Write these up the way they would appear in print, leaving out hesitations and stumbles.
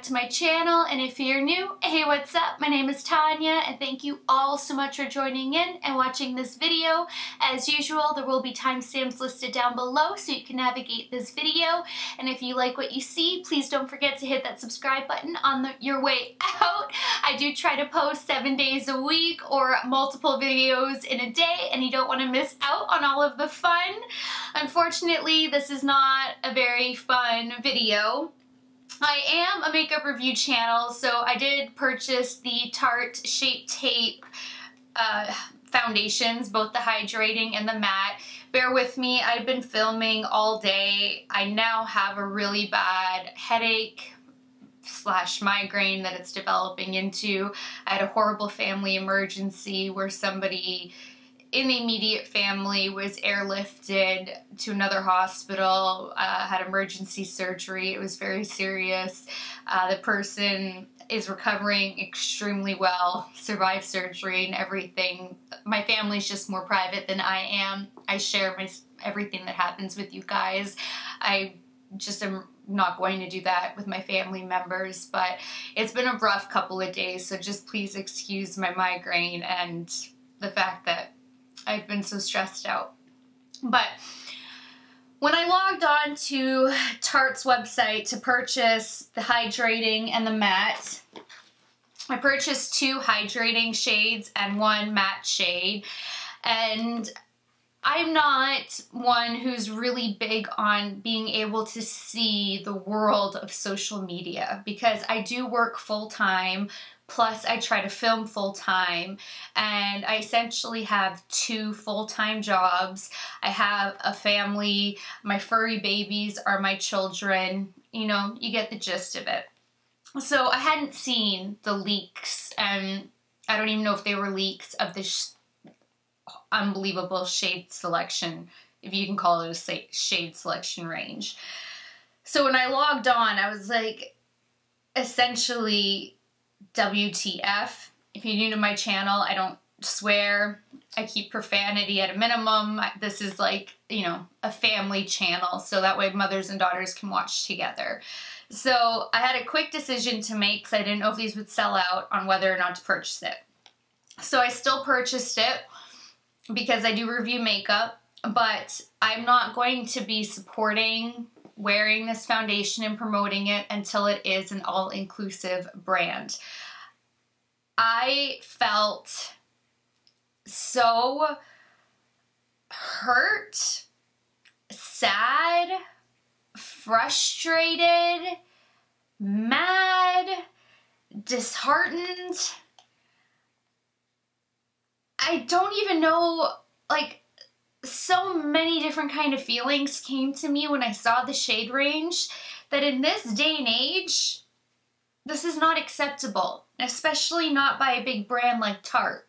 to my channel, and if you're new, hey, what's up? My name is Tanya, and thank you all so much for joining in and watching this video. As usual, there will be timestamps listed down below so you can navigate this video, and if you like what you see, please don't forget to hit that subscribe button on your way out. I do try to post 7 days a week or multiple videos in a day, and you don't want to miss out on all of the fun. Unfortunately, this is not a very fun video. I am a makeup review channel, so I did purchase the Tarte Shape Tape foundations, both the hydrating and the matte. Bear with me, I've been filming all day. I now have a really bad headache / migraine that it's developing into. I had a horrible family emergency where somebody in the immediate family was airlifted to another hospital, had emergency surgery. It was very serious. The person is recovering extremely well, survived surgery and everything. My family's just more private than I am. I share everything that happens with you guys. I just am not going to do that with my family members, but it's been a rough couple of days, so just please excuse my migraine and the fact that I've been so stressed out. But when I logged on to Tarte's website to purchase the hydrating and the matte, I purchased 2 hydrating shades and 1 matte shade, and I'm not one who's really big on being able to see the world of social media because I do work full-time. Plus, I try to film full-time, and I essentially have 2 full-time jobs. I have a family. My furry babies are my children. You know, you get the gist of it. So I hadn't seen the leaks, and I don't even know if they were leaks of this unbelievable shade selection, if you can call it a shade selection range. So when I logged on, I was like, essentially, WTF. If you're new to my channel, I don't swear. I keep profanity at a minimum. This is like, you know, a family channel, so that way mothers and daughters can watch together. So I had a quick decision to make because I didn't know if these would sell out on whether or not to purchase it. So I still purchased it because I do review makeup, but I'm not going to be supporting wearing this foundation and promoting it until it is an all-inclusive brand. I felt so hurt, sad, frustrated, mad, disheartened. I don't even know, like, so many different kind of feelings came to me when I saw the shade range that in this day and age, this is not acceptable, especially not by a big brand like Tarte.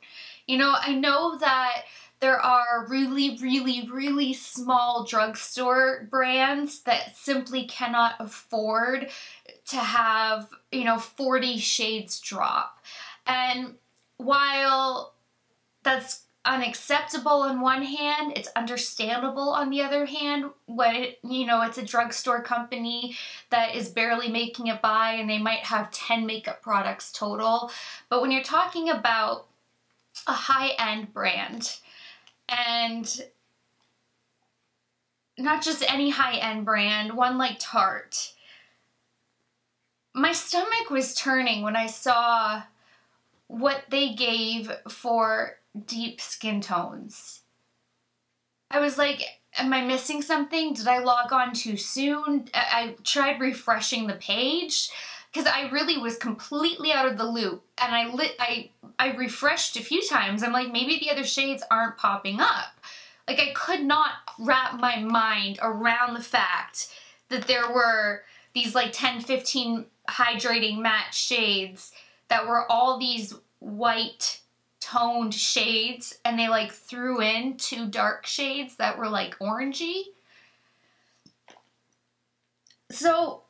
You know, I know that there are really, really, really small drugstore brands that simply cannot afford to have, you know, 40 shades drop. And while that's unacceptable on one hand, it's understandable on the other hand when you know, it's a drugstore company that is barely making it by and they might have 10 makeup products total. But when you're talking about a high-end brand, and not just any high-end brand, one like Tarte, my stomach was turning when I saw what they gave for deep skin tones. I was like, am I missing something? Did I log on too soon? I tried refreshing the page because I really was completely out of the loop, and I refreshed a few times. I'm like, maybe the other shades aren't popping up. Like, I could not wrap my mind around the fact that there were these like 10, 15 hydrating matte shades that were all these white toned shades, and they like threw in 2 dark shades that were like orangey. So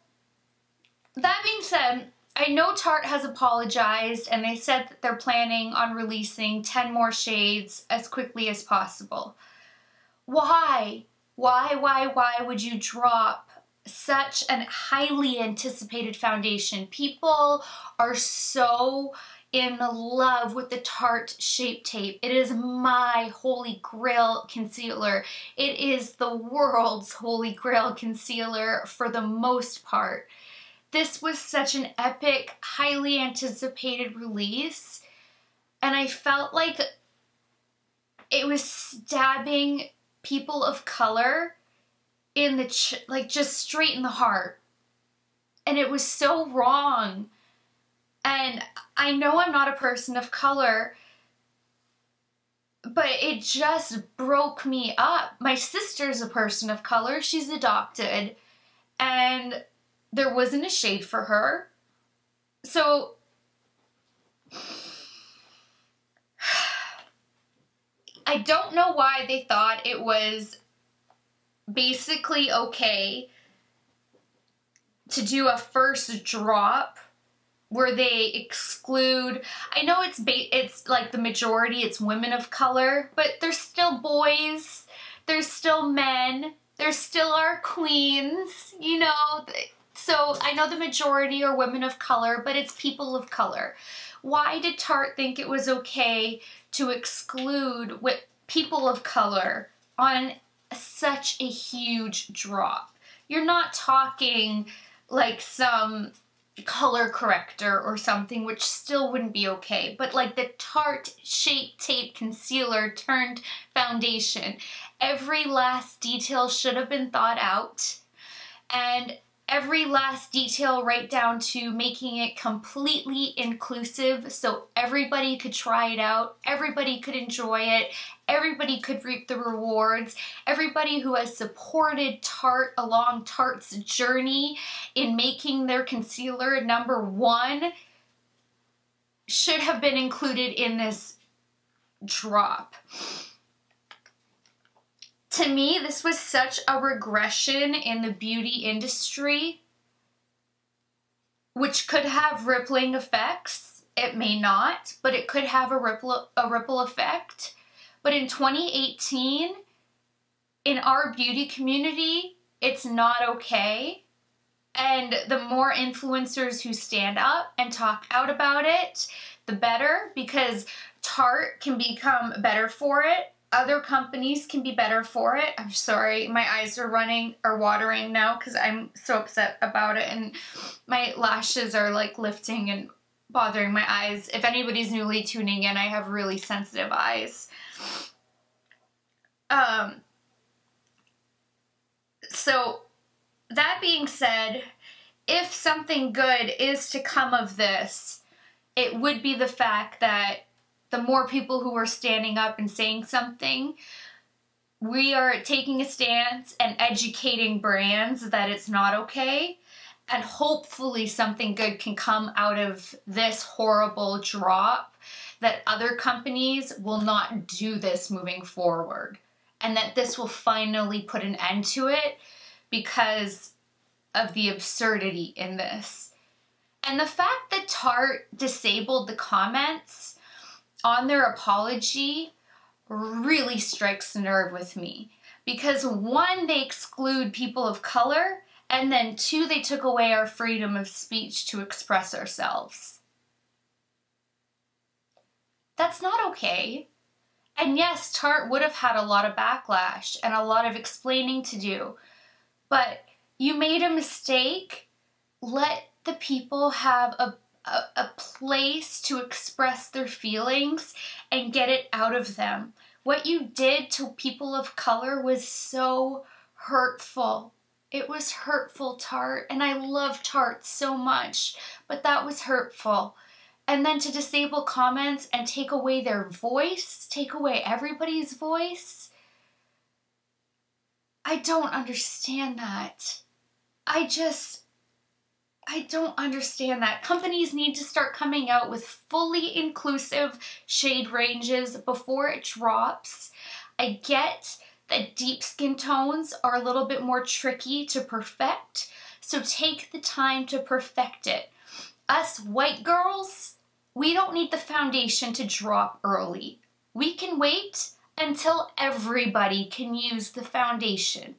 that being said, I know Tarte has apologized, and they said that they're planning on releasing 10 more shades as quickly as possible. Why? Why would you drop such a highly anticipated foundation. People are so in love with the Tarte Shape Tape. It is my holy grail concealer. It is the world's holy grail concealer for the most part. This was such an epic, highly anticipated release, and I felt like it was stabbing people of color in the, like, just straight in the heart. And it was so wrong. And I know I'm not a person of color, but it just broke me up. My sister's a person of color. She's adopted. And there wasn't a shade for her. So I don't know why they thought it was basically okay to do a first drop where they exclude, I know it's like the majority, it's women of color, but there's still boys, there's still men, there's still our queens, you know. So I know the majority are women of color, but it's people of color. Why did Tarte think it was okay to exclude people of color on such a huge drop? You're not talking like some color corrector or something, which still wouldn't be okay, but like the Tarte Shape Tape concealer turned foundation. Every last detail should have been thought out, and every last detail right down to making it completely inclusive so everybody could try it out, everybody could enjoy it, everybody could reap the rewards. Everybody who has supported Tarte along Tarte's journey in making their concealer #1 should have been included in this drop. To me, this was such a regression in the beauty industry, which could have rippling effects. It may not, but it could have a ripple effect. But in 2018, in our beauty community, it's not okay. And the more influencers who stand up and talk out about it, the better, because Tarte can become better for it. Other companies can be better for it. I'm sorry, my eyes are watering now because I'm so upset about it, and my lashes are like lifting and bothering my eyes. If anybody's newly tuning in, I have really sensitive eyes. So that being said, if something good is to come of this, it would be the fact that the more people who are standing up and saying something, we are taking a stance and educating brands that it's not okay, and hopefully something good can come out of this horrible drop, that other companies will not do this moving forward, and that this will finally put an end to it because of the absurdity in this. And the fact that Tarte disabled the comments on their apology really strikes a nerve with me, because 1, they exclude people of color, and then 2, they took away our freedom of speech to express ourselves. That's not okay. And yes, Tarte would have had a lot of backlash and a lot of explaining to do, but you made a mistake. Let the people have a place to express their feelings and get it out of them. What you did to people of color was so hurtful. It was hurtful, Tarte, and I love Tarte so much, but that was hurtful. And then to disable comments and take away their voice, take away everybody's voice, I don't understand that. I don't understand that. Companies need to start coming out with fully inclusive shade ranges before it drops. I get that deep skin tones are a little bit more tricky to perfect, so take the time to perfect it. Us white girls, we don't need the foundation to drop early. We can wait until everybody can use the foundation.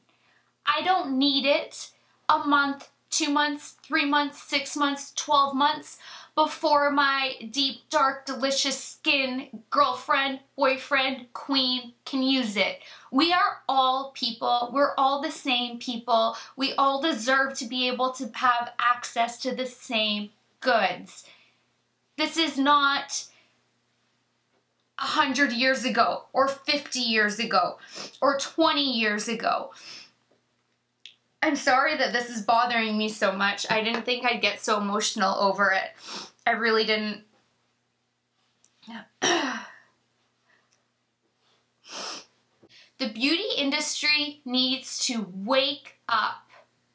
I don't need it a month, 2 months, 3 months, 6 months, 12 months before my deep, dark, delicious skin girlfriend, boyfriend, queen can use it. We are all people. We're all the same people. We all deserve to be able to have access to the same goods. This is not 100 years ago or 50 years ago or 20 years ago. I'm sorry that this is bothering me so much. I didn't think I'd get so emotional over it. I really didn't. The beauty industry needs to wake up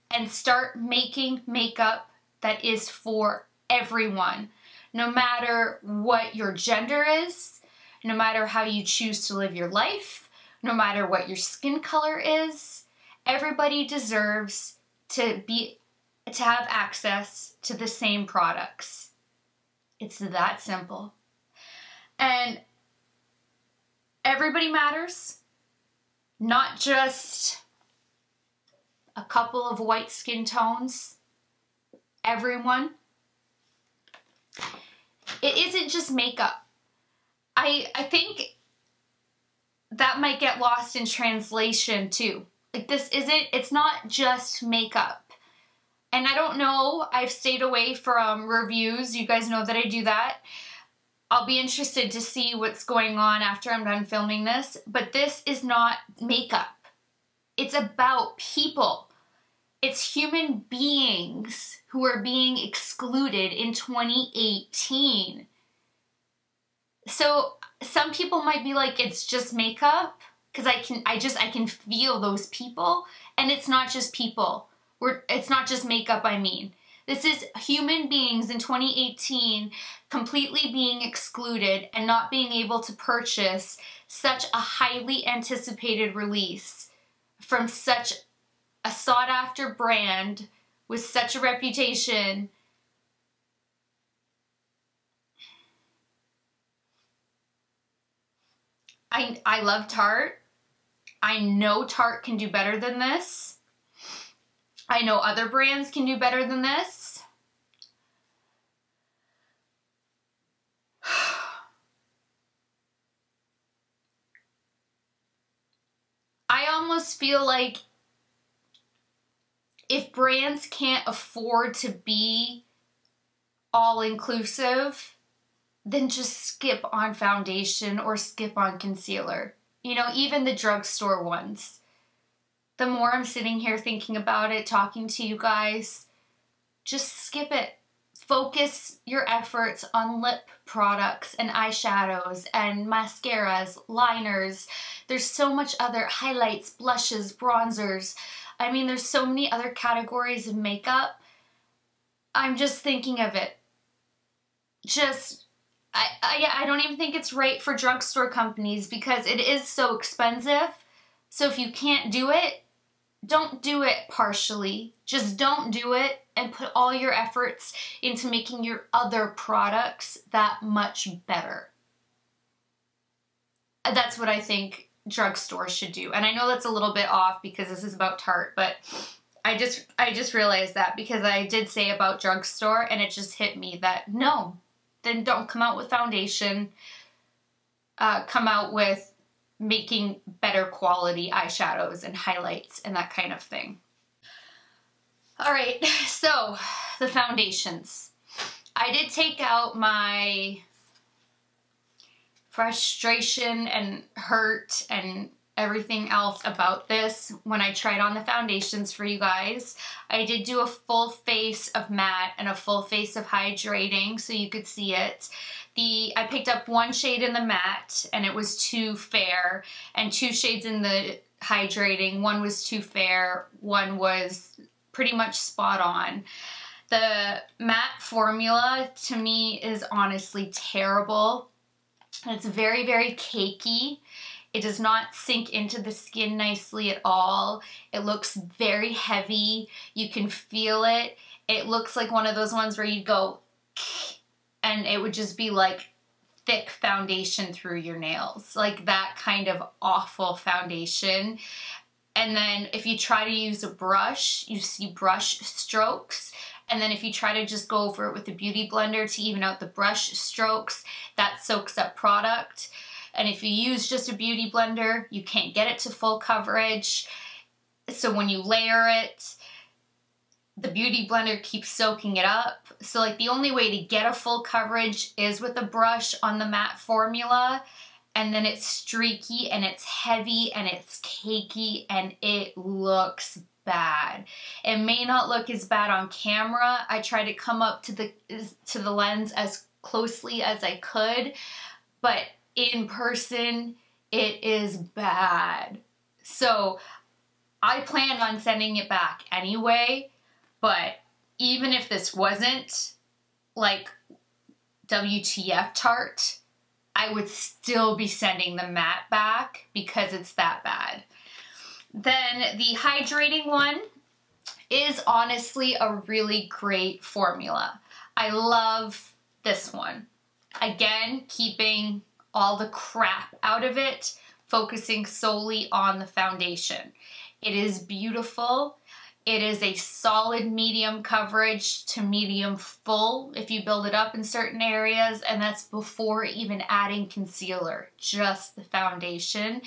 and start making makeup that is for everyone, no matter what your gender is, no matter how you choose to live your life, no matter what your skin color is. Everybody deserves to have access to the same products. It's that simple. And everybody matters, not just a couple of white skin tones. Everyone. It isn't just makeup. I think that might get lost in translation too. Like it's not just makeup. And I don't know, I've stayed away from reviews. You guys know that I do that. I'll be interested to see what's going on after I'm done filming this. But this is not makeup. It's about people. It's human beings who are being excluded in 2018. So some people might be like, it's just makeup. Because I can feel those people, and it's not just people. It's not just makeup, I mean. This is human beings in 2018 completely being excluded and not being able to purchase such a highly anticipated release from such a sought-after brand with such a reputation. I love Tarte. I know Tarte can do better than this. I know other brands can do better than this. I almost feel like if brands can't afford to be all-inclusive, then just skip on foundation or skip on concealer. You know, even the drugstore ones. The more I'm sitting here thinking about it, talking to you guys, just skip it. Focus your efforts on lip products and eyeshadows and mascaras, liners. There's so much other highlights, blushes, bronzers. I mean, there's so many other categories of makeup. I'm just thinking of it. I don't even think it's right for drugstore companies because it is so expensive. So if you can't do it, don't do it partially. Just don't do it and put all your efforts into making your other products that much better. That's what I think drugstores should do. And I know that's a little bit off because this is about Tarte, but I just realized that because I did say about drugstore and it just hit me that no. Then don't come out with foundation. Come out with making better quality eyeshadows and highlights and that kind of thing. Alright, so the foundations. I did take out my frustration and hurt and everything else about this when I tried on the foundations for you guys. I did do a full face of matte and a full face of hydrating so you could see it. I picked up one shade in the matte and it was too fair, and 2 shades in the hydrating. One was too fair, one was pretty much spot on. The matte formula to me is honestly terrible. It's very, very cakey. It does not sink into the skin nicely at all. It looks very heavy. You can feel it. It looks like one of those ones where you'd go and it would just be like thick foundation through your nails. Like that kind of awful foundation. And then if you try to use a brush, you see brush strokes. And then if you try to just go over it with a beauty blender to even out the brush strokes, that soaks up product. And if you use just a beauty blender, you can't get it to full coverage. So when you layer it, the beauty blender keeps soaking it up. So like the only way to get a full coverage is with a brush on the matte formula. And then it's streaky and it's heavy and it's cakey and it looks bad. It may not look as bad on camera. I tried to come up to the lens as closely as I could, but in person it is bad. So I planned on sending it back anyway, but even if this wasn't like WTF Tarte, I would still be sending the matte back because it's that bad. Then the hydrating one is honestly a really great formula. I love this one. Again, keeping all the crap out of it, focusing solely on the foundation. It is beautiful. It is a solid medium coverage to medium full if you build it up in certain areas, and that's before even adding concealer, just the foundation.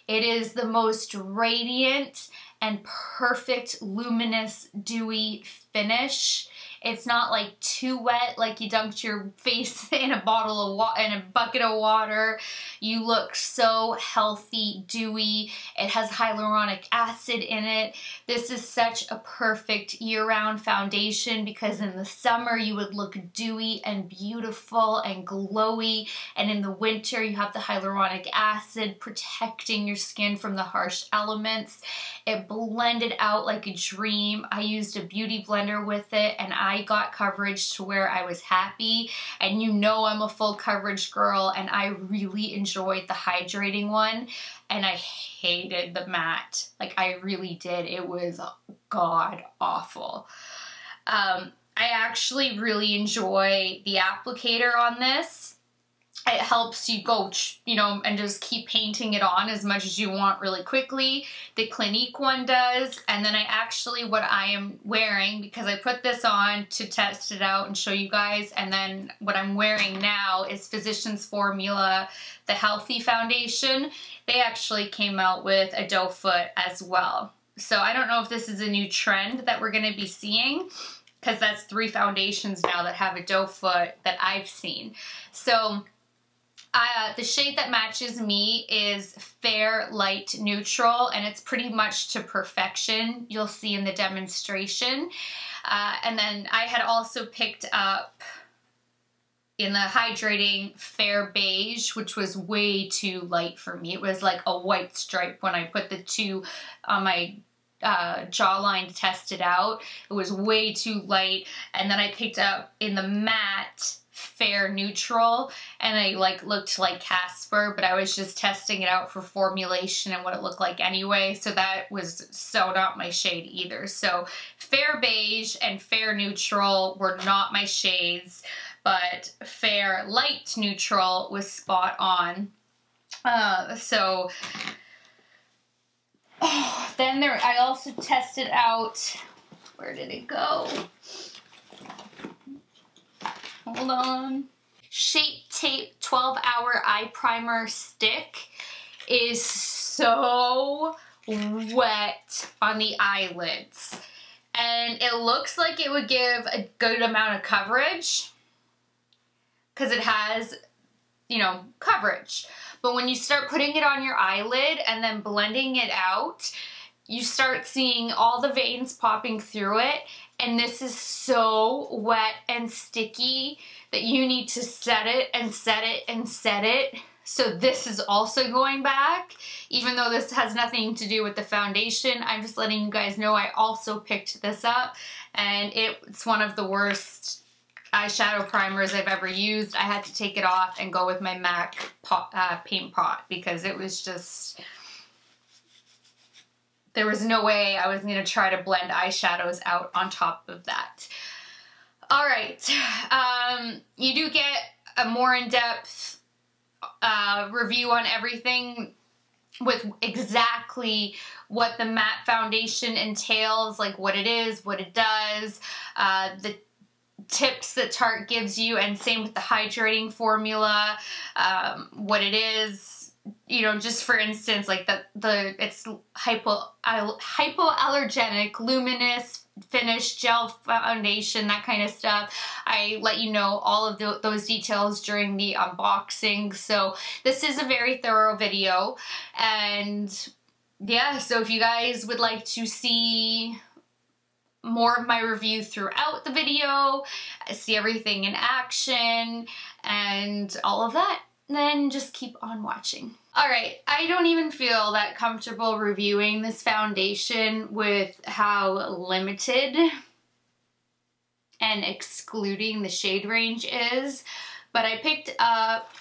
It is the most radiant and perfect luminous dewy finish. It's not like too wet, like you dunked your face in a bucket of water. You look so healthy, dewy. It has hyaluronic acid in it. This is such a perfect year-round foundation because in the summer you would look dewy and beautiful and glowy, and in the winter you have the hyaluronic acid protecting your skin from the harsh elements. It blended out like a dream. I used a beauty blender with it and I got coverage to where I was happy, and you know I'm a full coverage girl, and I really enjoyed the hydrating one, and I hated the matte. Like I really did. It was god awful. I actually really enjoy the applicator on this. It helps you go, you know, and just keep painting it on as much as you want really quickly. The Clinique one does. And then what I am wearing, because I put this on to test it out and show you guys, and then what I'm wearing now is Physicians Formula, the Healthy Foundation. They actually came out with a doe foot as well. So I don't know if this is a new trend that we're going to be seeing, because that's 3 foundations now that have a doe foot that I've seen. So the shade that matches me is Fair Light Neutral, and it's pretty much to perfection. You'll see in the demonstration. And then I had also picked up in the hydrating Fair Beige, which was way too light for me. It was like a white stripe when I put the 2 on my jawline to test it out. It was way too light. And then I picked up in the matte Fair Neutral, and I looked like Casper, but I was just testing it out for formulation and what it looked like anyway, so that was so not my shade either. So Fair Beige and Fair Neutral were not my shades, but Fair Light Neutral was spot on. Then I also tested out, where did it go? Hold on. Shape Tape 12-Hour Eye Primer Stick is so wet on the eyelids. And it looks like it would give a good amount of coverage because it has, you know, coverage. But when you start putting it on your eyelid and then blending it out, you start seeing all the veins popping through it, and this is so wet and sticky that you need to set it and set it and set it. So this is also going back, even though this has nothing to do with the foundation. I'm just letting you guys know I also picked this up, and it's one of the worst eyeshadow primers I've ever used. I had to take it off and go with my MAC paint pot because it was just... There was no way I was going to try to blend eyeshadows out on top of that. All right, you do get a more in-depth review on everything with exactly what the matte foundation entails, like what it is, what it does, the tips that Tarte gives you, and same with the hydrating formula, what it is, you know, just for instance, like it's hypoallergenic, luminous finish gel foundation, that kind of stuff. I let you know all of those details during the unboxing. So this is a very thorough video, and yeah, so if you guys would like to see more of my review throughout the video, see everything in action and all of that, then just keep on watching. Alright, I don't even feel that comfortable reviewing this foundation with how limited and excluding the shade range is, but I picked up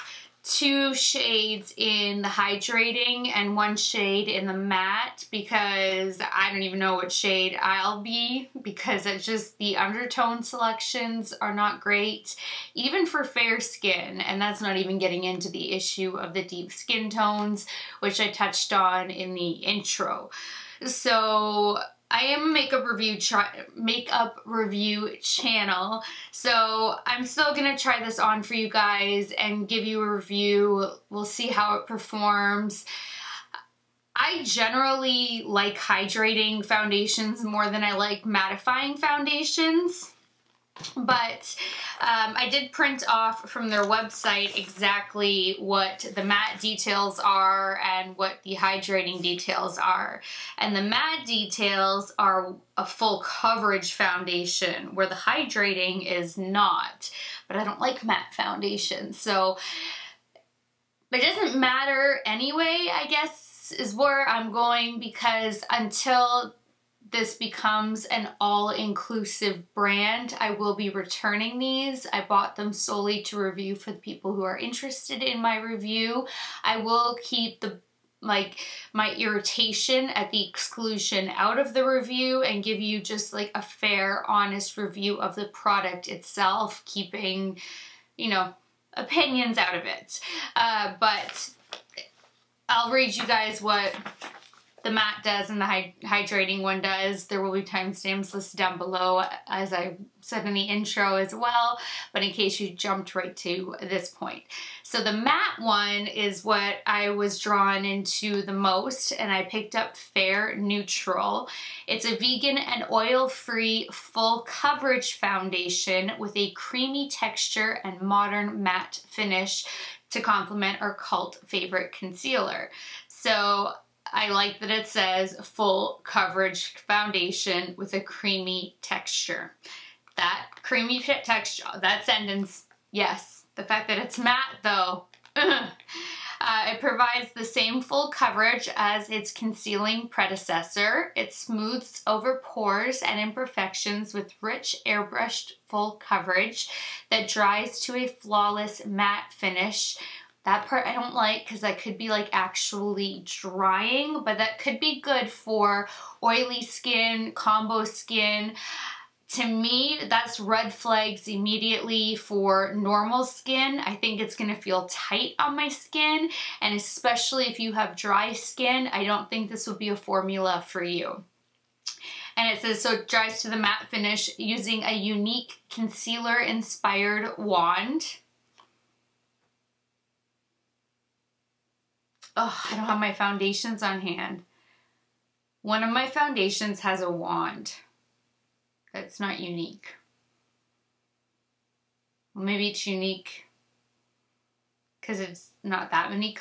2 shades in the hydrating and 1 shade in the matte because I don't even know what shade I'll be, because it's just the undertone selections are not great, even for fair skin, and that's not even getting into the issue of the deep skin tones, which I touched on in the intro. So I am a makeup review channel, so I'm still gonna try this on for you guys and give you a review. We'll see how it performs. I generally like hydrating foundations more than I like mattifying foundations, but I did print off from their website exactly what the matte details are and what the hydrating details are. And the matte details are a full coverage foundation, where the hydrating is not. But I don't like matte foundations, so it doesn't matter anyway, I guess, is where I'm going, because until this becomes an all-inclusive brand, I will be returning these. I bought them solely to review for the people who are interested in my review. I will keep the my irritation at the exclusion out of the review and give you just like a fair, honest review of the product itself, keeping, you know, opinions out of it. But I'll read you guys what the matte does and the hydrating one does. There will be timestamps listed down below, as I said in the intro as well, but in case you jumped right to this point. So the matte one is what I was drawn into the most, and I picked up Fair Neutral. It's a vegan and oil-free full coverage foundation with a creamy texture and modern matte finish to complement our cult favorite concealer. So I like that it says full coverage foundation with a creamy texture. That creamy texture, that sentence, yes. The fact that it's matte though, it provides the same full coverage as its concealing predecessor. It smooths over pores and imperfections with rich airbrushed full coverage that dries to a flawless matte finish. That part I don't like, because that could be like actually drying, but that could be good for oily skin, combo skin. To me, that's red flags immediately for normal skin. I think it's gonna feel tight on my skin, and especially if you have dry skin, I don't think this will be a formula for you. And it says, so it dries to the matte finish using a unique concealer-inspired wand. Oh, I don't have my foundations on hand. One of my foundations has a wand. That's not unique. Well, maybe it's unique because it's not that many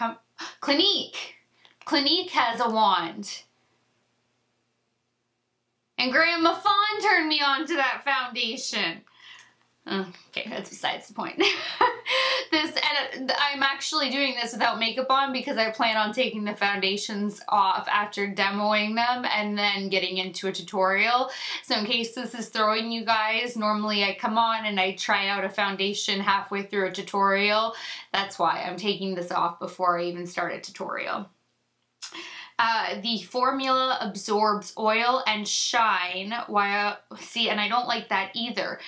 Clinique! Clinique has a wand. And Grandma Fawn turned me on to that foundation. Okay, that's besides the point. I'm actually doing this without makeup on because I plan on taking the foundations off after demoing them and then getting into a tutorial. So in case this is throwing you guys, normally I come on and I try out a foundation halfway through a tutorial. That's why I'm taking this off before I even start a tutorial. The formula absorbs oil and shine, and I don't like that either.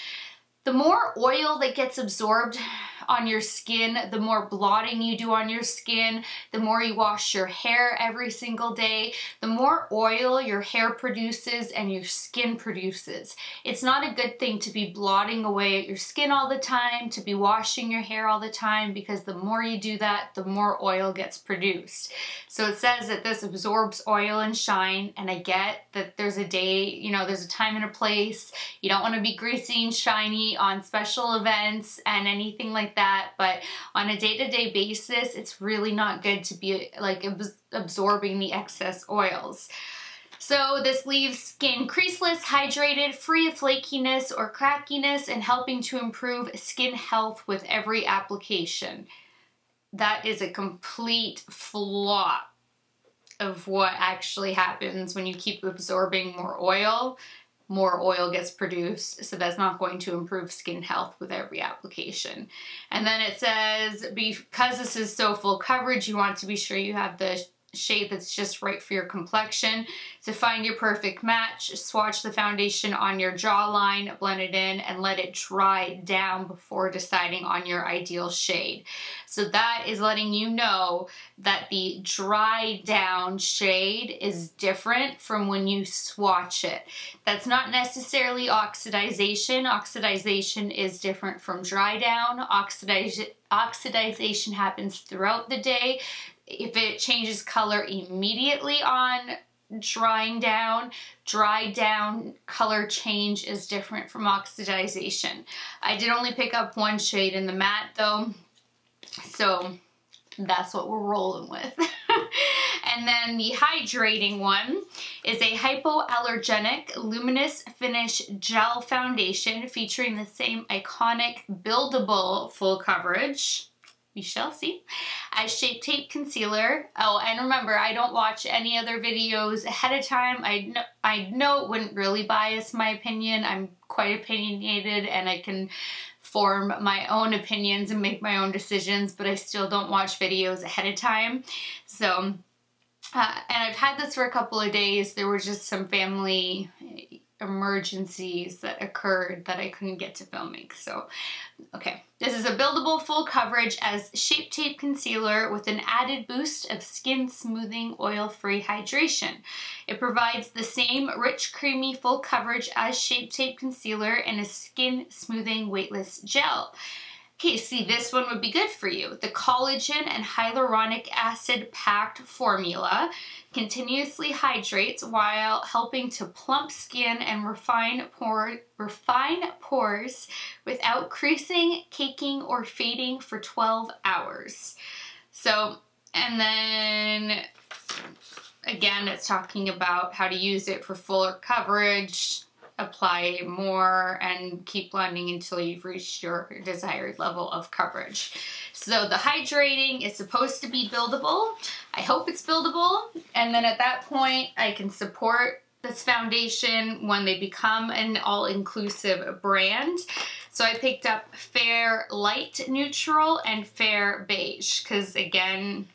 The more oil that gets absorbed on your skin, the more blotting you do on your skin, the more you wash your hair every single day, the more oil your hair produces and your skin produces. It's not a good thing to be blotting away at your skin all the time, to be washing your hair all the time, because the more you do that, the more oil gets produced. So it says that this absorbs oil and shine, and I get that there's a day, you know, there's a time and a place. You don't want to be greasy and shiny on special events and anything like that, but on a day-to-day basis, it's really not good to be like absorbing the excess oils. So this leaves skin creaseless, hydrated, free of flakiness or crackiness, and helping to improve skin health with every application. That is a complete flop of what actually happens when you keep absorbing more oil gets produced, so that's not going to improve skin health with every application. And then it says, because this is so full coverage, you want to be sure you have the shade that's just right for your complexion. To find your perfect match, swatch the foundation on your jawline, blend it in, and let it dry down before deciding on your ideal shade. So that is letting you know that the dry down shade is different from when you swatch it. That's not necessarily oxidization. Oxidization is different from dry down. Oxidization happens throughout the day. If it changes color immediately on drying down, dry down color change is different from oxidization. I did only pick up one shade in the matte though, so that's what we're rolling with. And then the hydrating one is a hypoallergenic luminous finish gel foundation featuring the same iconic buildable full coverage, we shall see, as Shape Tape concealer. Oh, and remember, I don't watch any other videos ahead of time. I know it wouldn't really bias my opinion. I'm quite opinionated and I can form my own opinions and make my own decisions, but I still don't watch videos ahead of time. So, and I've had this for a couple of days. There were just some family emergencies that occurred that I couldn't get to filming. So, okay. This is a buildable full coverage as Shape Tape concealer with an added boost of skin smoothing oil-free hydration. It provides the same rich, creamy full coverage as Shape Tape concealer and a skin smoothing weightless gel. Okay, see, this one would be good for you. The collagen and hyaluronic acid packed formula continuously hydrates while helping to plump skin and refine pores without creasing, caking, or fading for 12 hours. So, and then again, it's talking about how to use it for fuller coverage, apply more, and keep blending until you've reached your desired level of coverage. So the hydrating is supposed to be buildable. I hope it's buildable, and then at that point I can support this foundation when they become an all-inclusive brand. So I picked up Fair Light Neutral and Fair Beige because, again,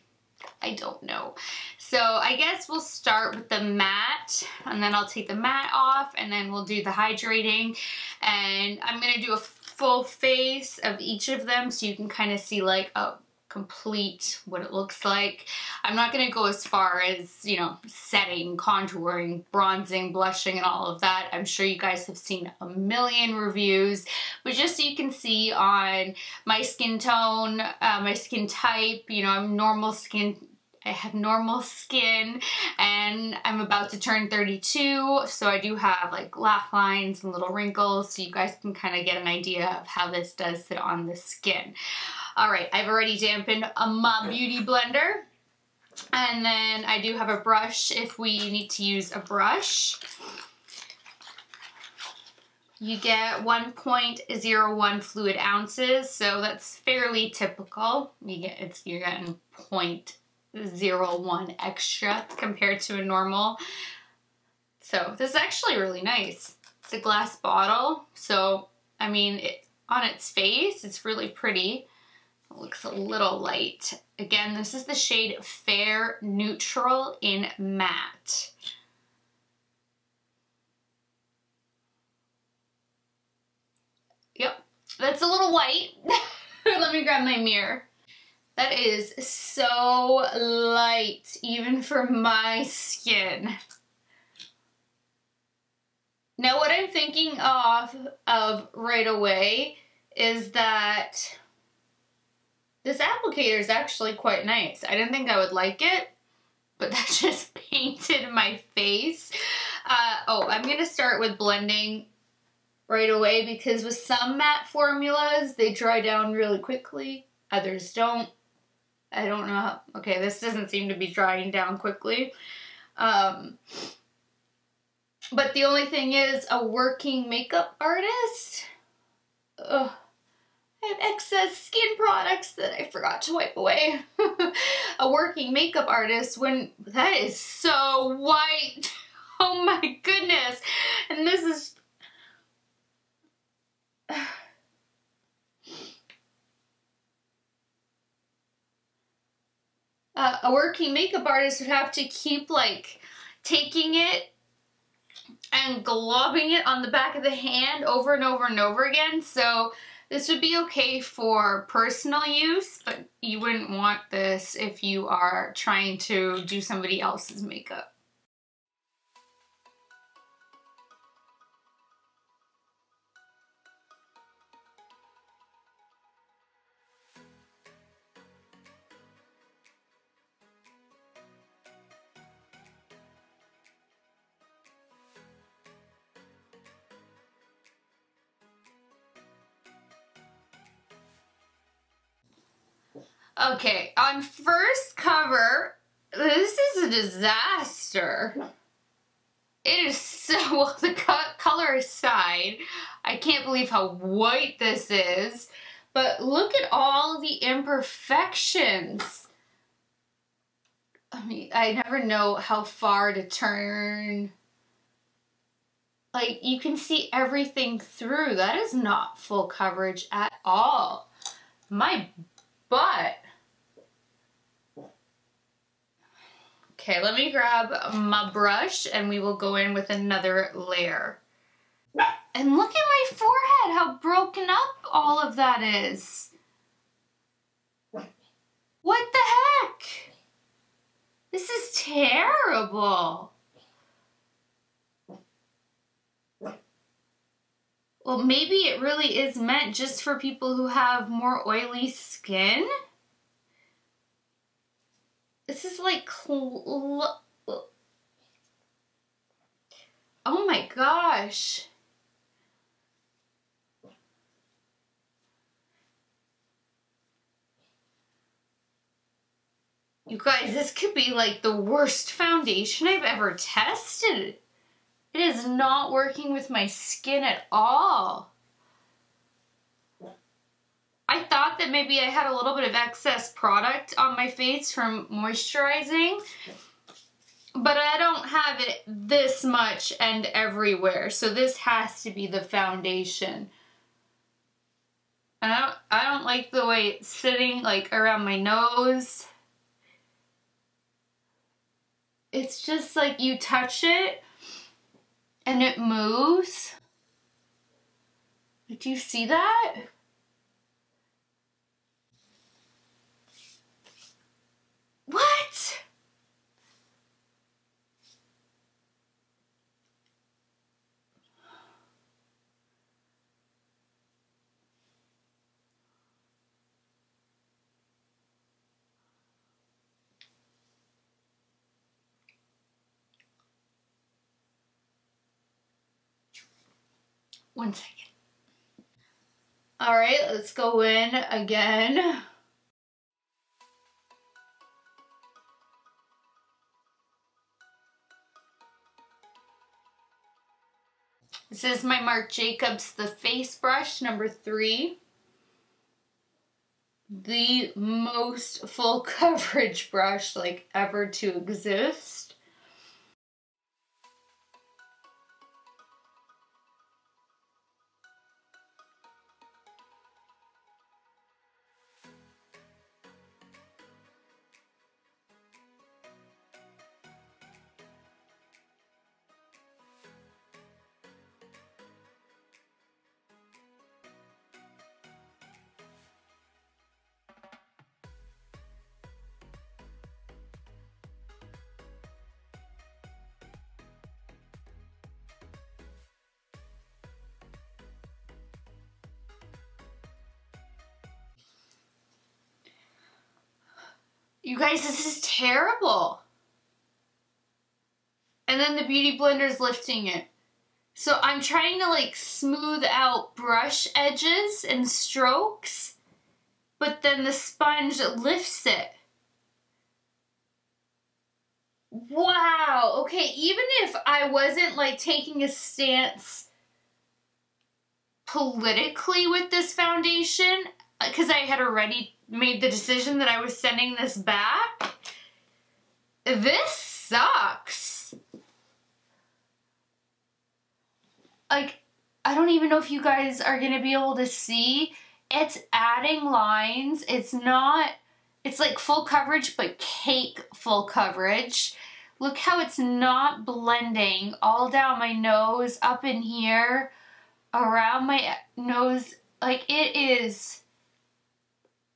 I don't know. So I guess we'll start with the matte, and then I'll take the matte off, and then we'll do the hydrating. And I'm going to do a full face of each of them so you can kind of see like a complete what it looks like. I'm not going to go as far as, you know, setting, contouring, bronzing, blushing, and all of that. I'm sure you guys have seen a million reviews, but just so you can see on my skin tone, my skin type, you know, I'm normal skin. I have normal skin and I'm about to turn 32, so I do have like laugh lines and little wrinkles, so you guys can kind of get an idea of how this does sit on the skin. Alright, I've already dampened my beauty blender, and then I do have a brush if we need to use a brush. You get 1.01 fluid ounces, so that's fairly typical. You're getting 0.01 extra compared to a normal. So this is actually really nice. It's a glass bottle, so I mean, on its face, it's really pretty. It looks a little light. Again, this is the shade Fair Neutral in Matte. Yep, That's a little white. Let me grab my mirror. That is so light, even for my skin. Now what I'm thinking of right away is that this applicator is actually quite nice. I didn't think I would like it, but that just painted my face. Oh, I'm gonna start with blending right away because with some matte formulas, they dry down really quickly. Others don't. I don't know how, okay, this doesn't seem to be drying down quickly. But the only thing is, a working makeup artist, ugh, I have excess skin products that I forgot to wipe away. A working makeup artist, when that is so white. Oh my goodness. And this is, a working makeup artist would have to keep like taking it and globbing it on the back of the hand over and over and over again. So this would be okay for personal use, but you wouldn't want this if you are trying to do somebody else's makeup. Okay, on first cover, this is a disaster. It is so, well, the color aside, I can't believe how white this is, but look at all the imperfections. I mean, I never know how far to turn. Like, you can see everything through. That is not full coverage at all. My butt. Okay, let me grab my brush and we will go in with another layer. And look at my forehead, how broken up all of that is. What the heck? This is terrible. Well, maybe it really is meant just for people who have more oily skin. This is like, oh my gosh. You guys, this could be like the worst foundation I've ever tested. It is not working with my skin at all. I thought that maybe I had a little bit of excess product on my face from moisturizing, but I don't have it this much and everywhere, so this has to be the foundation. And I don't like the way it's sitting like around my nose. It's just like you touch it and it moves. Do you see that? What? One second. All right, let's go in again. This is my Marc Jacobs The Face Brush number 3. The most full coverage brush like ever to exist. You guys, this is terrible. And then the Beauty Blender's lifting it. So I'm trying to like smooth out brush edges and strokes, but then the sponge lifts it. Wow, okay, even if I wasn't like taking a stance politically with this foundation, because I had already made the decision that I was sending this back, this sucks. Like, I don't even know if you guys are gonna be able to see. It's adding lines. It's not, it's like full coverage, but cake full coverage. Look how it's not blending all down my nose, up in here, around my nose. Like, it is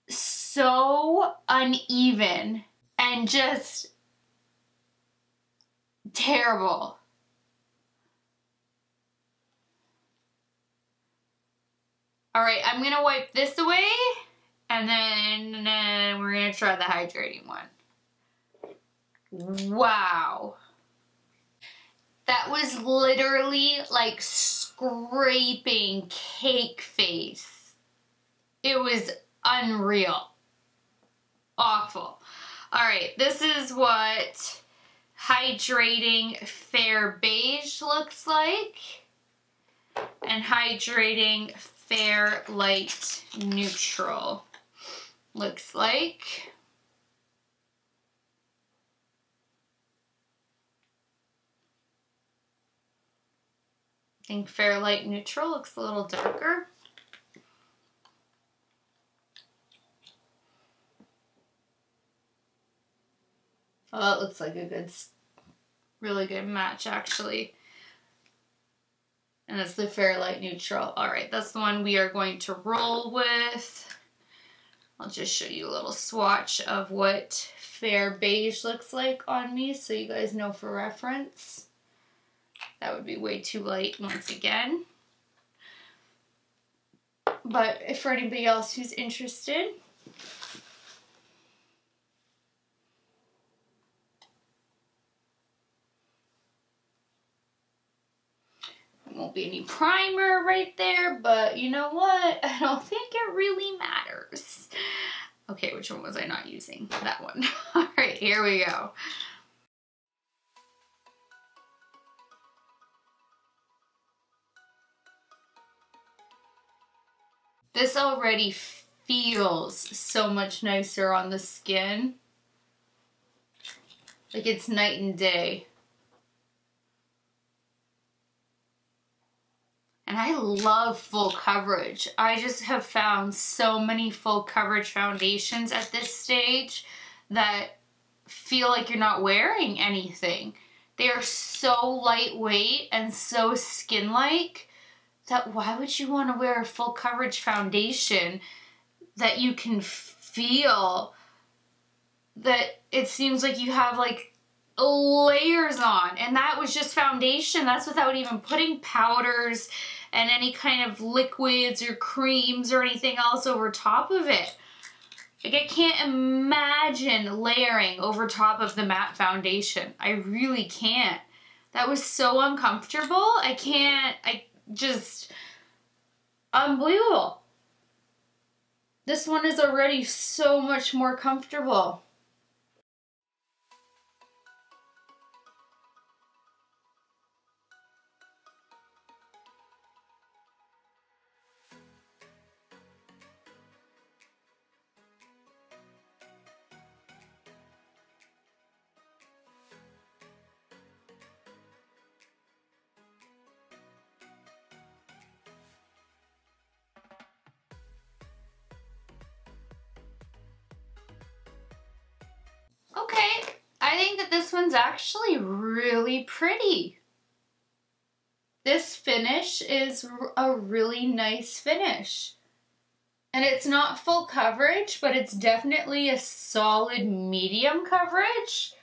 so uneven and just terrible. All right, I'm gonna wipe this away, and then we're gonna try the hydrating one. Wow. That was literally like scraping cake face. It was unreal. Awful. All right, this is what Hydrating Fair Beige looks like, and Hydrating Fair Light Neutral looks like. I think Fair Light Neutral looks a little darker. Oh, that looks like a good, really good match actually. And that's the Fair Light Neutral. All right, that's the one we are going to roll with. I'll just show you a little swatch of what Fair Beige looks like on me so you guys know for reference. That would be way too light once again. But if for anybody else who's interested, won't be any primer right there, but you know what? I don't think it really matters. Okay, which one was I not using? That one. All right, here we go. This already feels so much nicer on the skin. Like it's night and day. And I love full coverage. I just have found so many full coverage foundations at this stage that feel like you're not wearing anything. They are so lightweight and so skin-like that why would you want to wear a full coverage foundation that you can feel that it seems like you have like layers on, and that was just foundation. That's without even putting powders and any kind of liquids or creams or anything else over top of it. Like I can't imagine layering over top of the matte foundation. I really can't. That was so uncomfortable. I just, unbelievable. This one is already so much more comfortable. Okay, I think that this one's actually really pretty. This finish is a really nice finish. And it's not full coverage, but it's definitely a solid medium coverage.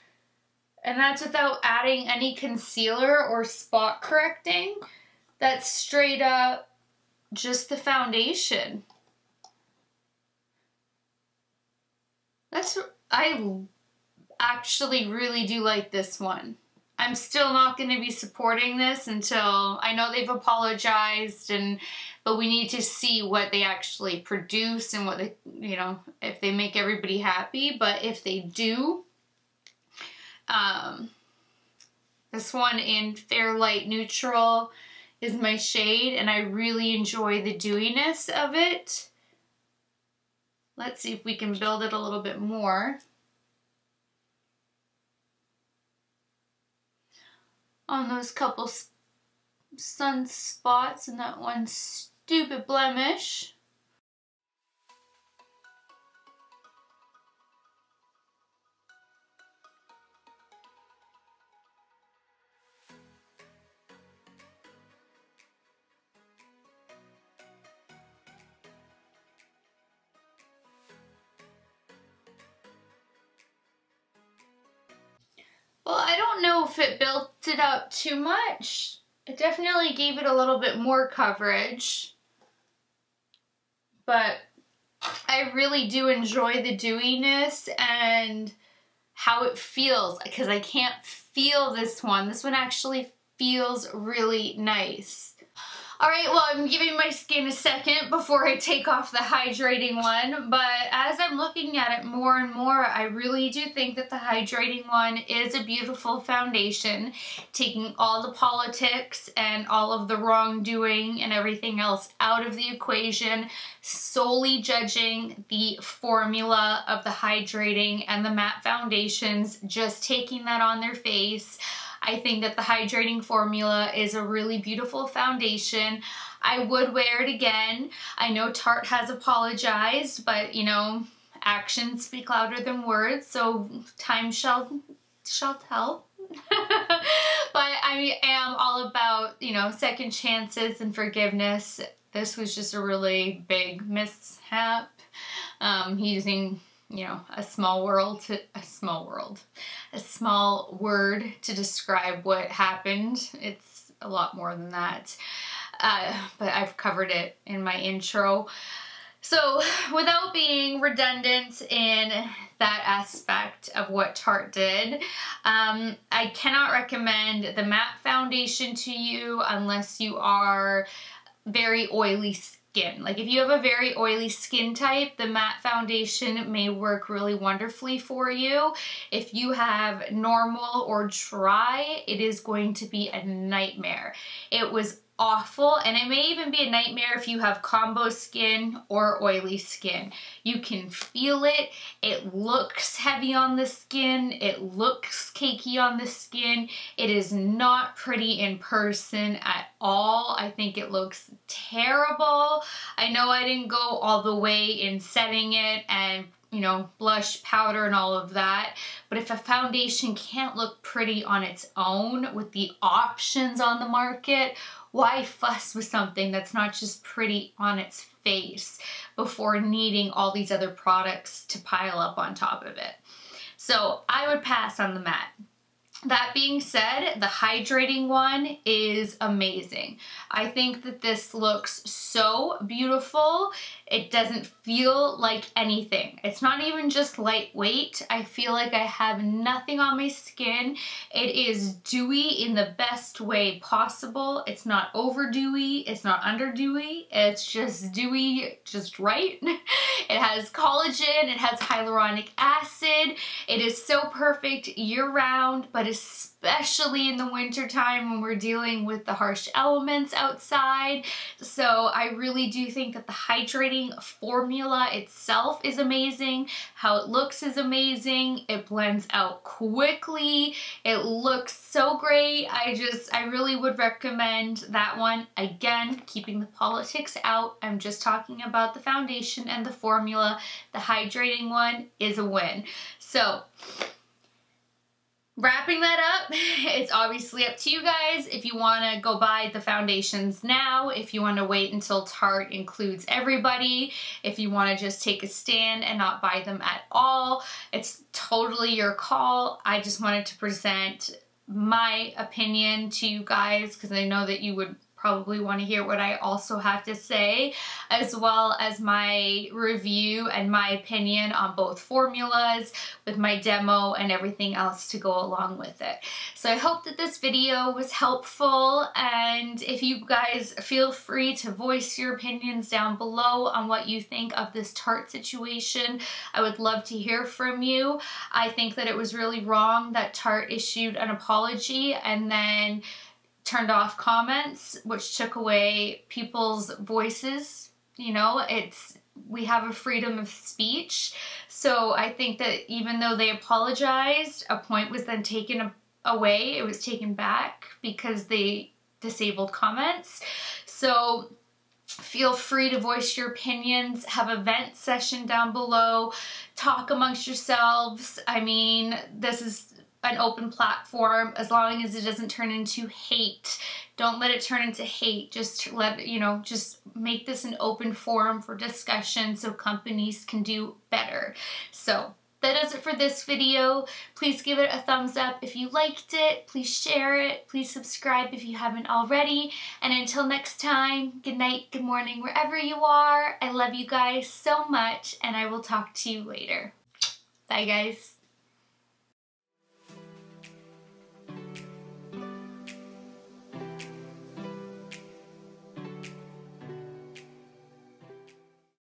And that's without adding any concealer or spot correcting. That's straight up just the foundation. That's I actually really do like this one. I'm still not going to be supporting this until I know they've apologized, but we need to see what they actually produce and what they, you know, if they make everybody happy. But if they do, this one in Fair Light Neutral is my shade, and I really enjoy the dewiness of it. Let's see if we can build it a little bit more. On those couple sunspots and that one stupid blemish. Well, I don't know if it built it up too much. It definitely gave it a little bit more coverage. But I really do enjoy the dewiness and how it feels, because I can't feel this one. This one actually feels really nice. Alright, well, I'm giving my skin a second before I take off the hydrating one, but as I'm looking at it more and more, I really do think that the hydrating one is a beautiful foundation, taking all the politics and all of the wrongdoing and everything else out of the equation, solely judging the formula of the hydrating and the matte foundations, just taking that on their face. I think that the hydrating formula is a really beautiful foundation. I would wear it again. I know Tarte has apologized, but you know, actions speak louder than words, so time shall tell. But I am all about, you know, second chances and forgiveness. This was just a really big mishap. Using, you know, a small word to describe what happened. It's a lot more than that. But I've covered it in my intro. So without being redundant in that aspect of what Tarte did, I cannot recommend the matte foundation to you unless you are very oily skin. Like if you have a very oily skin type, the matte foundation may work really wonderfully for you. If you have normal or dry, it is going to be a nightmare. It was awful, and it may even be a nightmare if you have combo skin or oily skin. You can feel it. It looks heavy on the skin. It looks cakey on the skin. It is not pretty in person at all. I think it looks terrible. I know I didn't go all the way in setting it and, you know, blush, powder, and all of that. But if a foundation can't look pretty on its own with the options on the market, why fuss with something that's not just pretty on its face before needing all these other products to pile up on top of it? So I would pass on the matte. That being said, the hydrating one is amazing. I think that this looks so beautiful. It doesn't feel like anything. It's not even just lightweight. I feel like I have nothing on my skin. It is dewy in the best way possible. It's not over dewy. It's not under dewy. It's just dewy, just right. It has collagen. It has hyaluronic acid. It is so perfect year round, but especially in the winter time when we're dealing with the harsh elements outside. So I really do think that the hydrating formula itself is amazing. How it looks is amazing. It blends out quickly. It looks so great. I really would recommend that one. Again, keeping the politics out. I'm just talking about the foundation and the formula. The hydrating one is a win. So wrapping that up, it's obviously up to you guys if you want to go buy the foundations now, if you want to wait until Tarte includes everybody, if you want to just take a stand and not buy them at all. It's totally your call. I just wanted to present my opinion to you guys because I know that you would probably want to hear what I also have to say, as well as my review and my opinion on both formulas with my demo and everything else to go along with it. So I hope that this video was helpful, and if you guys feel free to voice your opinions down below on what you think of this Tarte situation. I would love to hear from you. I think that it was really wrong that Tarte issued an apology and then turned off comments, which took away people's voices. You know, we have a freedom of speech. So I think that even though they apologized, a point was then taken away. It was taken back because they disabled comments. So feel free to voice your opinions, have a vent session down below, talk amongst yourselves. I mean, this is an open platform, as long as it doesn't turn into hate. Don't let it turn into hate. Just let, you know, just make this an open forum for discussion so companies can do better. So that does it for this video. Please give it a thumbs up if you liked it. Please share it. Please subscribe if you haven't already. And until next time, good night, good morning, wherever you are. I love you guys so much, and I will talk to you later. Bye, guys.